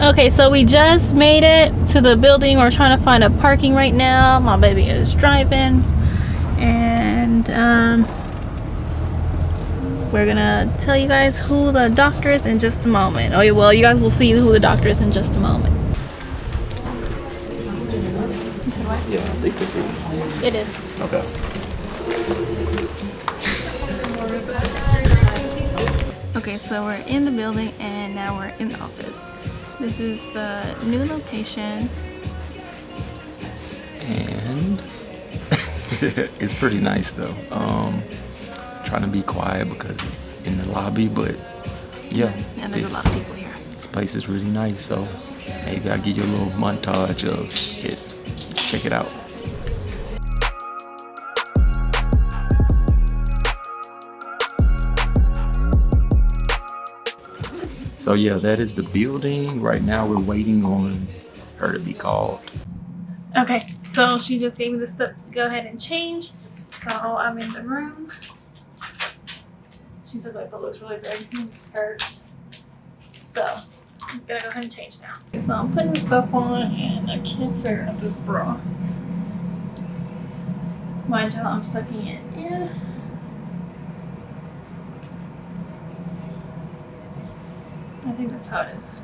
Okay, so we just made it to the building. We're trying to find a parking right now. My baby is driving, and we're gonna tell you guys who the doctor is in just a moment. Oh yeah, well, you guys will see who the doctor is in just a moment. You said what? Yeah, I think this is. It is. Okay. Okay, so we're in the building and now we're in the office. This is the new location. And it's pretty nice though. Trying to be quiet because it's in the lobby, but yeah. And there's a lot of people here. This place is really nice, so maybe I'll give you a little montage of it. Let's check it out. So yeah, that is the building. Right now we're waiting on her to be called. Okay, so she just gave me the steps to go ahead and change. So I'm in the room. She says my butt looks really big in the skirt. So I'm gonna go ahead and change now. Okay, so I'm putting stuff on and I can't figure out this bra. Mind you, I'm sucking it in. I think that's how it is.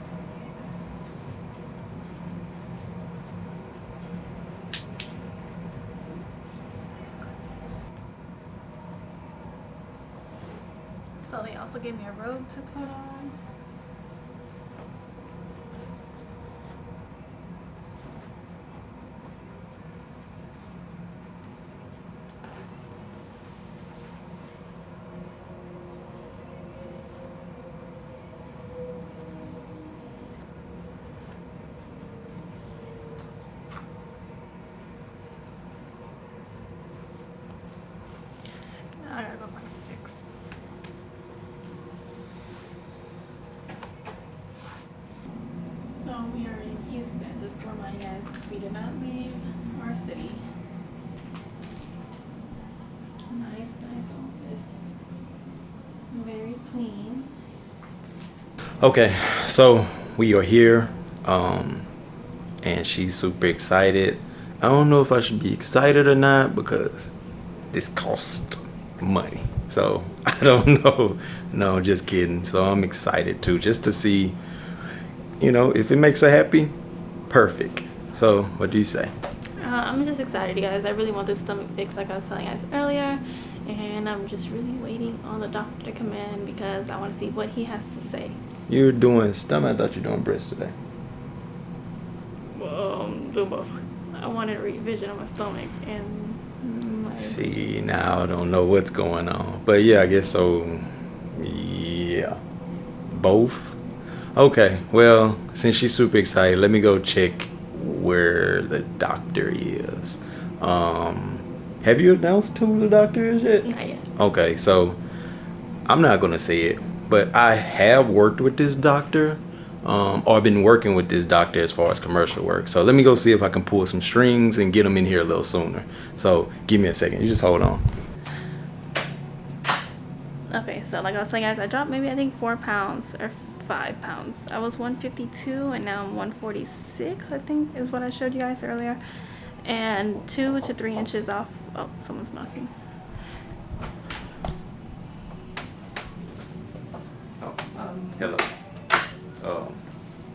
So they also gave me a robe to put on. Now I gotta go find Stixx. So we are in Houston. Just to remind you guys, we did not leave our city. Nice office. Very clean. Okay, so we are here, and she's super excited. I don't know if I should be excited or not because this costs money. So I don't know. No, just kidding. So I'm excited too, just to see, you know, if it makes her happy, perfect. So what do you say? I'm just excited, you guys. I really want this stomach fix, like I was telling you guys earlier, and I'm just really waiting on the doctor to come in because I want to see what he has to say. You're doing stomach. I thought you were doing breast today. Well, I'm doing both. I wanted a revision of my stomach and my... See, now I don't know what's going on, but yeah, I guess so. Yeah, both. Okay, well, since she's super excited, let me go check where the doctor is. Have you announced who the doctor is yet? Not yet. Okay, so I'm not gonna say it, but I have worked with this doctor, or I've been working with this doctor as far as commercial work. So let me go see if I can pull some strings and get him in here a little sooner. So give me a second. You just hold on. Okay, so like I was saying, guys, I dropped maybe I think 4 pounds or 5 pounds. I was 152 and now I'm 146, I think is what I showed you guys earlier. And 2 to 3 inches off. Oh, someone's knocking. Oh, hello.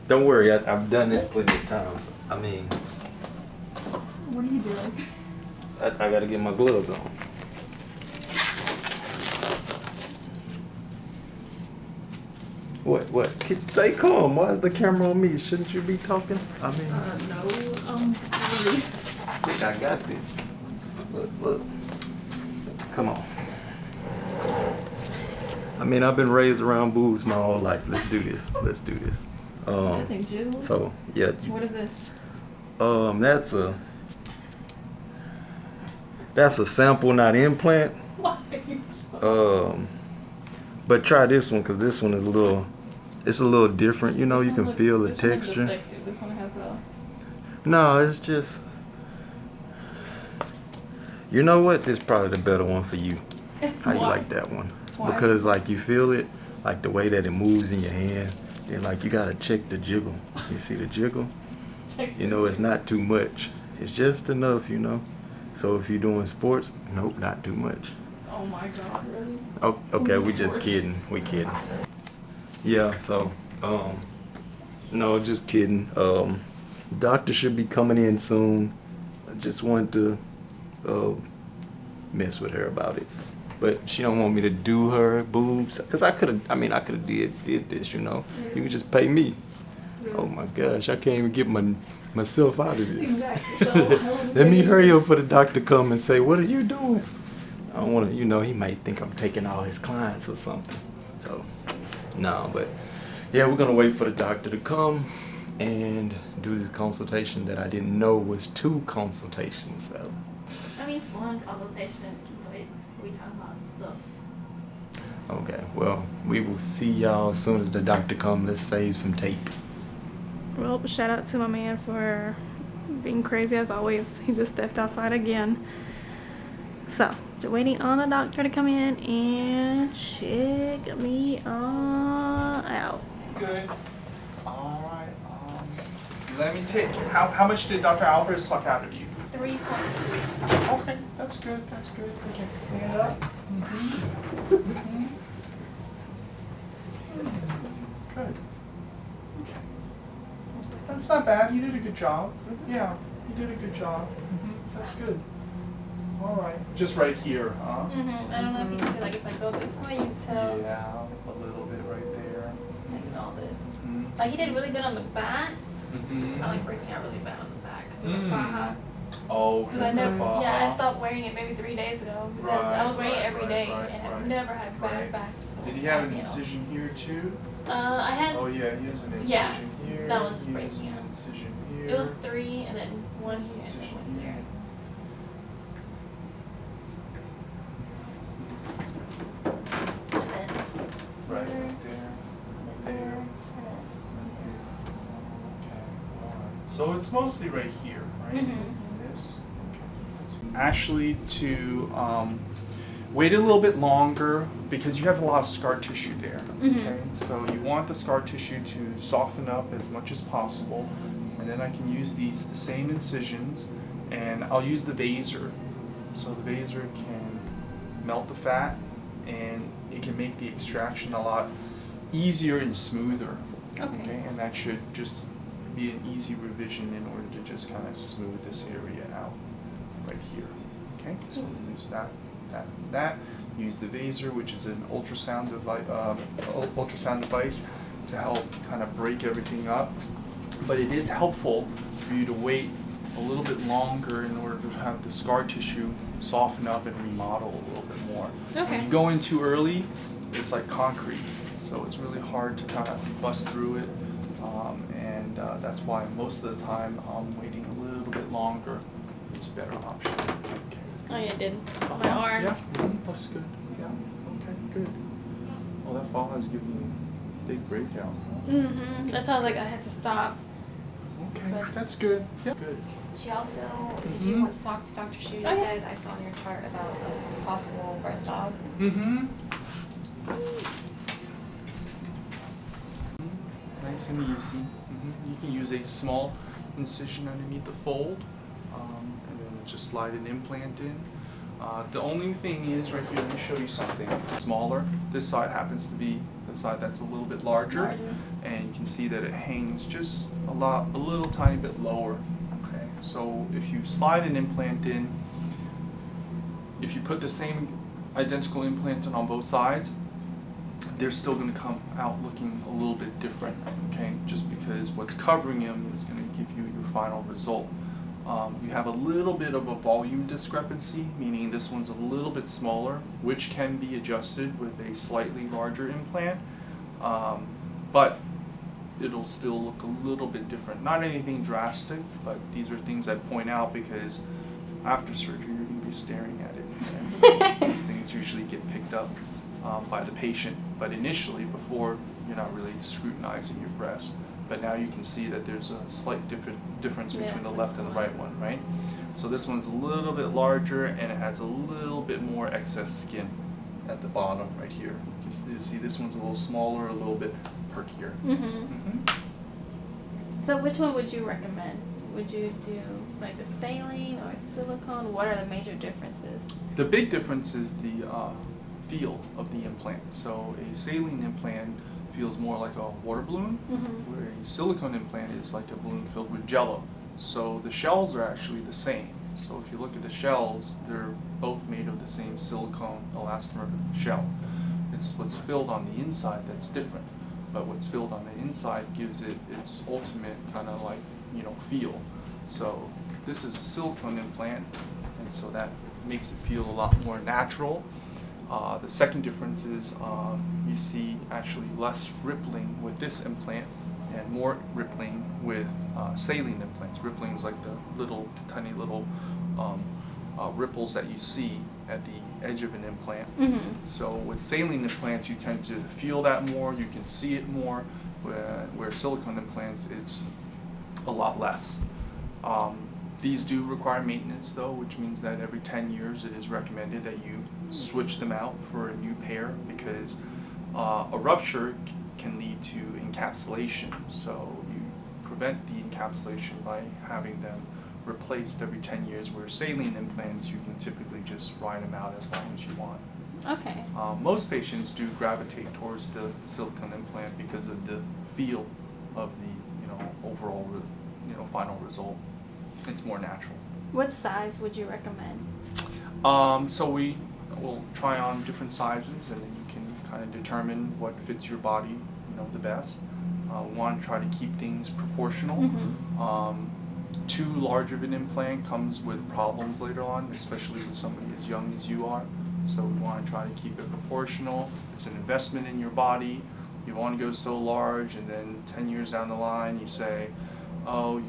Don't worry, I've done this plenty of times. I mean, What are you doing? I gotta get my gloves on. What? Stay calm. Why is the camera on me? Shouldn't you be talking? I mean, No, I think I got this. Look. Come on. I mean, I've been raised around boobs my whole life. Let's do this. nothing, Jules. So yeah. What is this? That's a sample, not implant. Why? But try this one because this one is it's a little different. You know, you can feel the texture. This one has a... No, it's just. You know what? This is probably the better one for you. How you like that one? Why? Because like you feel it, like the way that it moves in your hand. They're like, you gotta check the jiggle. You see the jiggle? You know, it's not too much. It's just enough, you know. So if you're doing sports, nope, not too much. Oh my God, really? Oh, okay, we just Sports. kidding. We kidding. Yeah, so, no, just kidding. Doctor should be coming in soon. I just wanted to mess with her about it. But she don't want me to do her boobs. Because I could have did this, you know. You can just pay me. Oh my gosh, I can't even get myself out of this. Exactly. So, Let me hurry up for the doctor to come and say, what are you doing? I don't want to, you know, he might think I'm taking all his clients or something. So, no, but yeah, we're going to wait for the doctor to come and do this consultation that I didn't know was 2 consultations. So, I mean, it's one consultation, but we talk about stuff. okay, well, we will see y'all as soon as the doctor comes. Let's save some tape. Well, shout out to my man for being crazy as always. He just stepped outside again. So, just waiting on the doctor to come in and check me out. Good. All right. Let me take. How much did Dr. Alvarez suck out of you? 3.2. Okay, that's good. That's good. Okay, stand up. Good. Okay. That's not bad. You did a good job. Yeah, you did a good job. That's good. All right. Just right here, huh? I don't know if you can see, like, if I go this way, you can tell. Yeah, a little bit right there. Like, all this. Mhm. Like, he did really good on the back. Mhm. I like breaking out really bad on the back because of the FAJA. Oh, Because I never, FAJA. yeah, I stopped wearing it maybe 3 days ago because I was wearing it every day right, and I've right. never had bad back. Did he have an pain. incision here too? I had, Oh yeah, he has an incision Yeah, here. that was He has breaking an out. incision here. it was 3 and then 1 here and Incision then 1 here. here. And then Right here, there. and then There. there, Okay. Alright. So it's mostly right here, right? Mhm. This. Okay. Actually, to wait a little bit longer because you have a lot of scar tissue there. Okay. So you want the scar tissue to soften up as much as possible, and then I can use these same incisions, and I'll use the vaser. So the vaser can melt the fat, and it can make the extraction a lot easier and smoother. Okay. And that should just be an easy revision in order to just kind of smooth this area out right here. Okay, so we'll use that. Use the vaser, which is an ultrasound device to help kind of break everything up. But it is helpful for you to wait a little bit longer in order to have the scar tissue soften up and remodel a little bit more. Okay. When you go in too early, it's like concrete, so it's really hard to kind of bust through it, and that's why most of the time I'm waiting a little bit longer. It's a better option. Okay. Oh yeah, it did. On my arms. Yeah, that's good. Yeah, okay, good. Well, that fall has given you a big breakout. Huh? That's why I was like, I had to stop. Okay, But- that's good. Yeah, good. She also, did you want to talk to Dr. Shu? You Oh, yeah. said, I saw on your chart about a possible breast aug. Mm-hmm. Nice and easy. You can use a small incision underneath the fold, and then just slide an implant in. The only thing is, right here, let me show you something smaller. This side happens to be the side that's a little bit larger, and you can see that it hangs just a little tiny bit lower. Okay, so if you slide an implant in, if you put the same identical implant in on both sides, they're still going to come out looking a little bit different, okay? Just because what's covering them is going to give you your final result. You have a little bit of a volume discrepancy, meaning this one's a little bit smaller, which can be adjusted with a slightly larger implant, but it'll still look a little bit different. Not anything drastic, but these are things I point out because after surgery you're going to be staring at it, and so these things usually get picked up by the patient, but initially, before, you're not really scrutinizing your breast. But now you can see that there's a slight difference between the left and the right one, right? So this one's a little bit larger and it has a little bit more excess skin at the bottom right here. You see this one's a little smaller, a little bit perkier. So which one would you recommend? Would you do like the saline or silicone? What are the major differences? The big difference is the feel of the implant. So a saline implant feels more like a water balloon, where a silicone implant is like a balloon filled with jello. So the shells are actually the same. So if you look at the shells, they're both made of the same silicone elastomer shell. It's what's filled on the inside that's different. But what's filled on the inside gives it its ultimate kind of like, feel. So this is a silicone implant, and so that makes it feel a lot more natural. The second difference is you see actually less rippling with this implant and more rippling with saline implants. Rippling is like the little, tiny little ripples that you see at the edge of an implant. So with saline implants, you tend to feel that more, you can see it more, where silicone implants, it's a lot less. These do require maintenance though, which means that every 10 years it is recommended that you switch them out for a new pair, because a rupture can lead to encapsulation. So you prevent the encapsulation by having them replaced every 10 years, where saline implants you can typically just ride them out as long as you want. Okay. Most patients do gravitate towards the silicone implant because of the feel of the overall final result. It's more natural. What size would you recommend? So we will try on different sizes, and then you can kind of determine what fits your body the best. We want to try to keep things proportional. Too large of an implant comes with problems later on, especially with somebody as young as you are. So we want to try to keep it proportional. It's an investment in your body. You want to go so large, and then 10 years down the line you say, oh,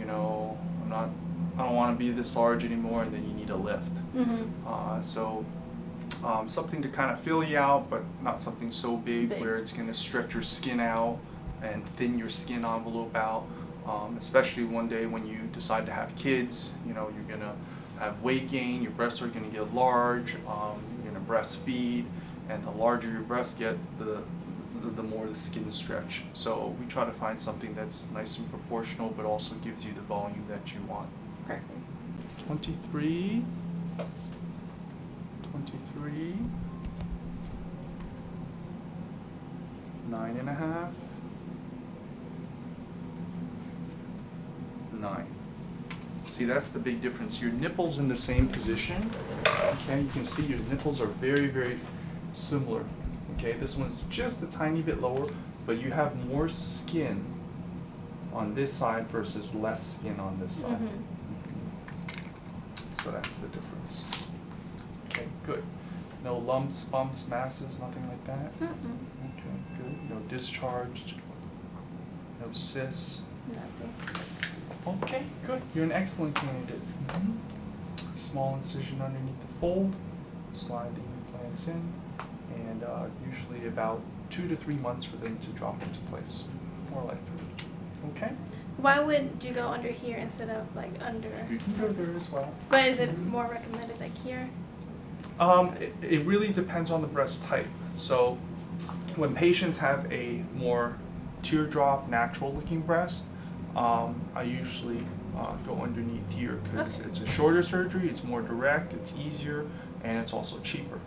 I don't want to be this large anymore, and then you need a lift. Something to kind of fill you out, but not something so big where it's going to stretch your skin out and thin your skin envelope out. Especially one day when you decide to have kids, you're going to have weight gain, your breasts are going to get large, you're going to breastfeed, and the larger your breasts get, the more the skin stretch. So we try to find something that's nice and proportional, but also gives you the volume that you want. Perfect. 23, 9.5, 9. See, that's the big difference. Your nipples in the same position. Okay, you can see your nipples are very, very similar. Okay, this one's just a tiny bit lower, but you have more skin on this side versus less skin on this side. So that's the difference. Okay, good. No lumps, bumps, masses, nothing like that? Okay, good. No discharge, no cysts. Nothing. Okay, good. You're an excellent candidate. Small incision underneath the fold, slide the implants in, and usually about 2 to 3 months for them to drop into place. More like 3. Okay? Why would you go under here instead of like under? You can go there as well. But is it more recommended like here? It really depends on the breast type. So when patients have a more teardrop, natural looking breast, I usually go underneath here because it's a shorter surgery, it's more direct, it's easier, and it's also cheaper.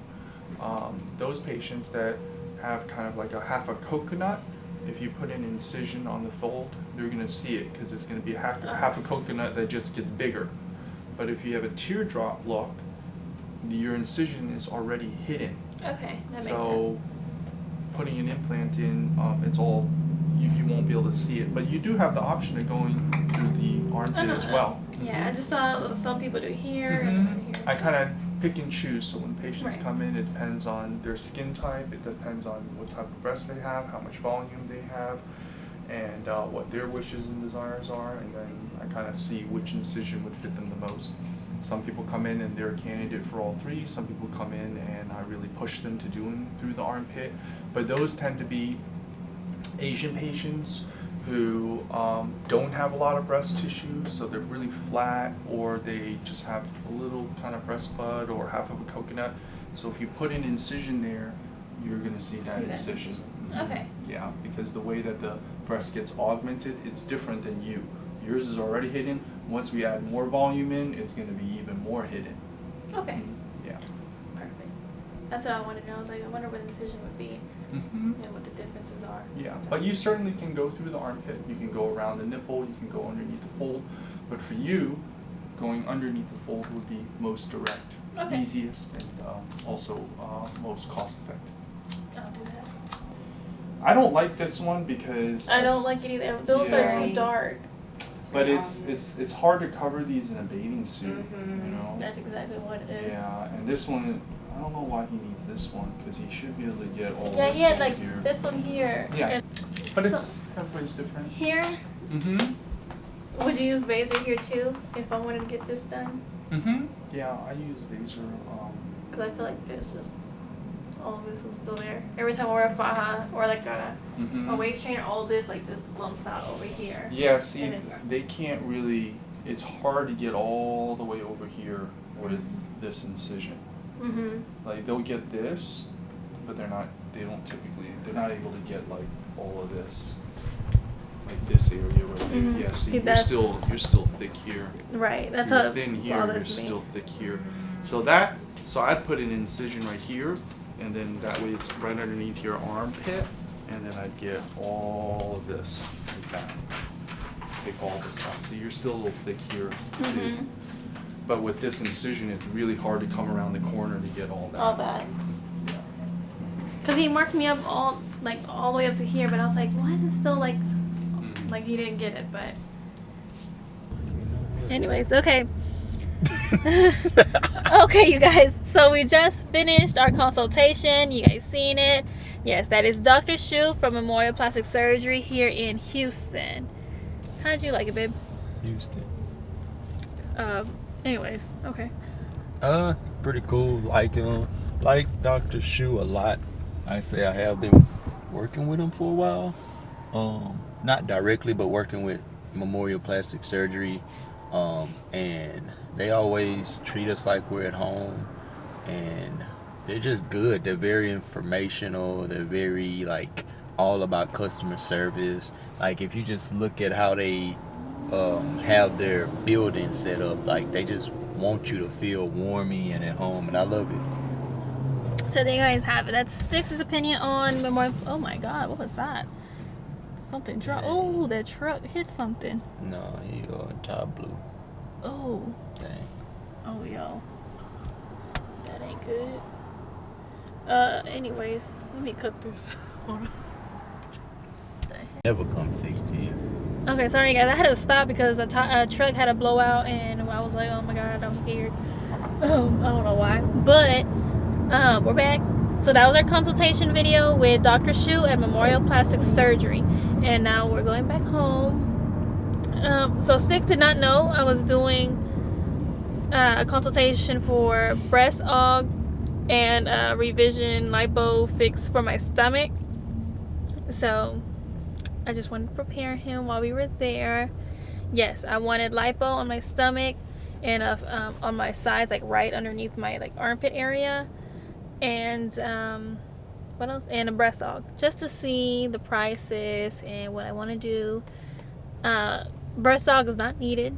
Those patients that have kind of like a half a coconut, if you put an incision on the fold, they're going to see it because it's going to be half a coconut that just gets bigger. But if you have a teardrop look, your incision is already hidden. Okay, that makes sense. So putting an implant in, it's all, you won't be able to see it. But you do have the option of going through the armpit as well. Yeah, I just saw some people do here and here. I kind of pick and choose. So when patients come in, it depends on their skin type, it depends on what type of breast they have, how much volume they have, and what their wishes and desires are, and then I kind of see which incision would fit them the most. Some people come in and they're a candidate for all 3. Some people come in and I really push them to doing through the armpit. But those tend to be Asian patients who don't have a lot of breast tissue, so they're really flat, or they just have a little kind of breast bud or half of a coconut. So if you put an incision there, you're going to see that incision. Okay. Yeah, because the way that the breast gets augmented, it's different than you. Yours is already hidden. Once we add more volume in, it's going to be even more hidden. Okay. Yeah. Perfect. That's what I wanted to know. I was like, I wonder what the incision would be and what the differences are. Yeah, but you certainly can go through the armpit. You can go around the nipple. You can go underneath the fold. But for you, going underneath the fold would be most direct, Okay. easiest, and also most cost effective. I'll do that. I don't like this one because I don't like it either. Those are too dark. But it's hard to cover these in a bathing suit, you know. That's exactly what it is. Yeah, and this one, I don't know why he needs this one because he should be able to get all Yeah, this he had in like here. this one here. Yeah, And but so- it's everybody's different. Here, would you use Vaser here too if I wanted to get this done? Yeah, I use Vaser. Because I feel like this is, all of this is still there. Every time I wear a FAJA or like a waist trainer, all of this like just lumps out over here. Yeah, see, And it's- they can't really. It's hard to get all the way over here with this incision. Like they'll get this, but they're not. They don't typically. They're not able to get like all of this, like this area right here. Yeah, see, you're still thick here. Right, that's You're what thin here. bothers You're me. still thick here. So I'd put an incision right here, and then that way it's right underneath your armpit, and then I'd get all of this like that. Take all this out. See, you're still a little thick here too. But with this incision, it's really hard to come around the corner to get all that. All that. Because he marked me up all the way up to here, but I was like, why is it still like he didn't get it, but. Anyways, okay. Okay, you guys. So we just finished our consultation. You guys seen it? Yes, that is Dr. Shu from Memorial Plastic Surgery here in Houston. How did you like it, babe? Houston. Anyways, okay. Pretty cool. Like Dr. Shu a lot. I say I have been working with him for a while. Not directly, but working with Memorial Plastic Surgery. And they always treat us like we're at home. And they're just good. They're very informational. They're very all about customer service. Like if you just look at how they have their building set up, they just want you to feel warmy and at home, and I love it. So there you guys have it. That's Stixx's opinion on Memorial. Oh my God, what was that? Something dropped. Oh, that truck hit something. No, he top blue. Oh. Dang. Oh, yo. That ain't good. Anyways, let me cut this. Hold on. Never come 60. Okay, sorry guys. I had to stop because a truck had a blowout, and I was like, oh my God, I'm scared. I don't know why. But we're back. So that was our consultation video with Dr. Shu at Memorial Plastic Surgery. And now we're going back home. So Stixx did not know I was doing a consultation for breast aug and revision lipo fix for my stomach. So I just wanted to prepare him while we were there. Yes, I wanted lipo on my stomach and on my sides, right underneath my armpit area, and what else? And a breast aug, just to see the prices and what I want to do. Breast aug is not needed,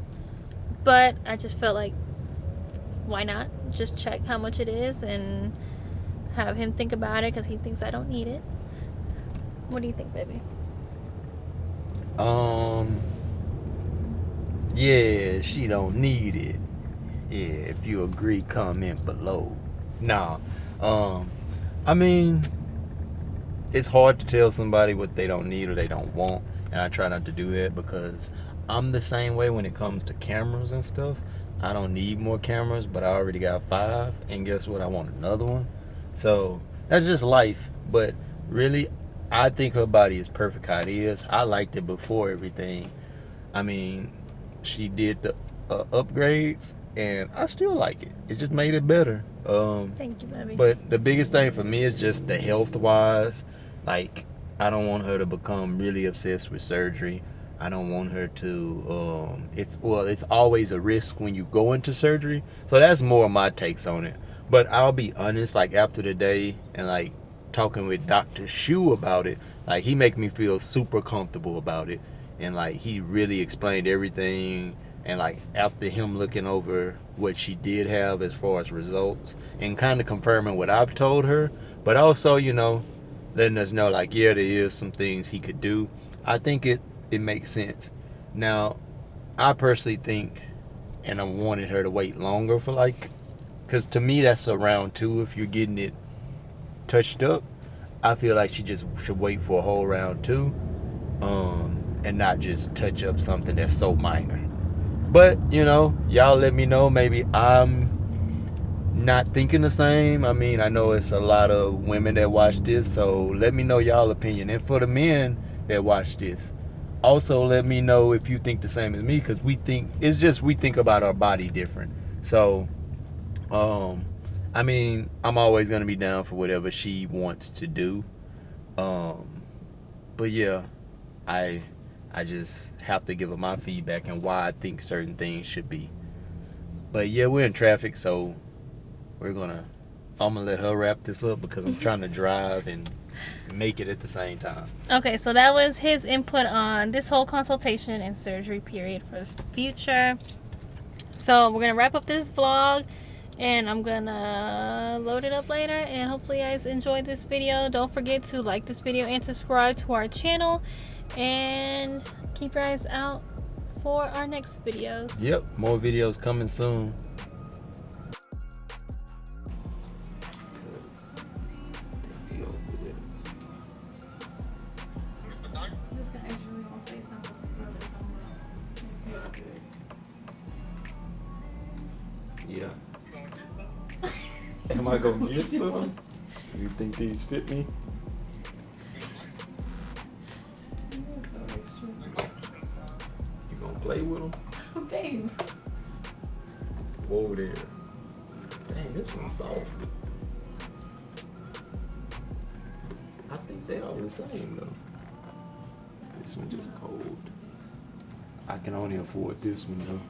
but I just felt like, why not just check how much it is and have him think about it because he thinks I don't need it. What do you think, baby? Yeah, she don't need it. Yeah, if you agree, comment below. Nah, I mean, it's hard to tell somebody what they don't need or they don't want, and I try not to do that because I'm the same way when it comes to cameras and stuff. I don't need more cameras, but I already got 5, and guess what? I want another one. So that's just life. But really, I think her body is perfect how it is. I liked it before everything. I mean, she did the upgrades, and I still like it. It just made it better. Thank you, baby. But the biggest thing for me is just the health-wise. I don't want her to become really obsessed with surgery. I don't want her to. It's always a risk when you go into surgery. So that's more of my takes on it. But I'll be honest, after the day and talking with Dr. Shu about it, Like, he make me feel super comfortable about it. And, like, he really explained everything. And, like, after him looking over what she did have as far as results and kind of confirming what I've told her, but also, you know, letting us know, like, yeah, there is some things he could do. I think it makes sense. Now, I personally think, and I wanted her to wait longer for, like, because to me, that's a round 2 if you're getting it touched up. I feel like she just should wait for a whole round 2, and not just touch up something that's so minor. But, you know, y'all let me know. Maybe I'm not thinking the same. I mean, I know it's a lot of women that watch this, so let me know y'all opinion. And for the men that watch this, also let me know if you think the same as me, because we think about our body different. So, I mean, I'm always going to be down for whatever she wants to do. But yeah, I just have to give her my feedback and why I think certain things should be. But yeah, we're in traffic, so I'm gonna let her wrap this up because I'm trying to drive and make it at the same time. Okay, so that was his input on this whole consultation and surgery period for the future. So we're gonna wrap up this vlog, and I'm gonna load it up later, and hopefully you guys enjoyed this video. Don't forget to like this video and subscribe to our channel, and keep your eyes out for our next videos. Yep, more videos coming soon. Yeah. Am I gonna get some? You think these fit me? You gonna play with them? Babe. Whoa there. Dang, this one's soft. I think they all the same though. This one just cold. I can only afford this one though.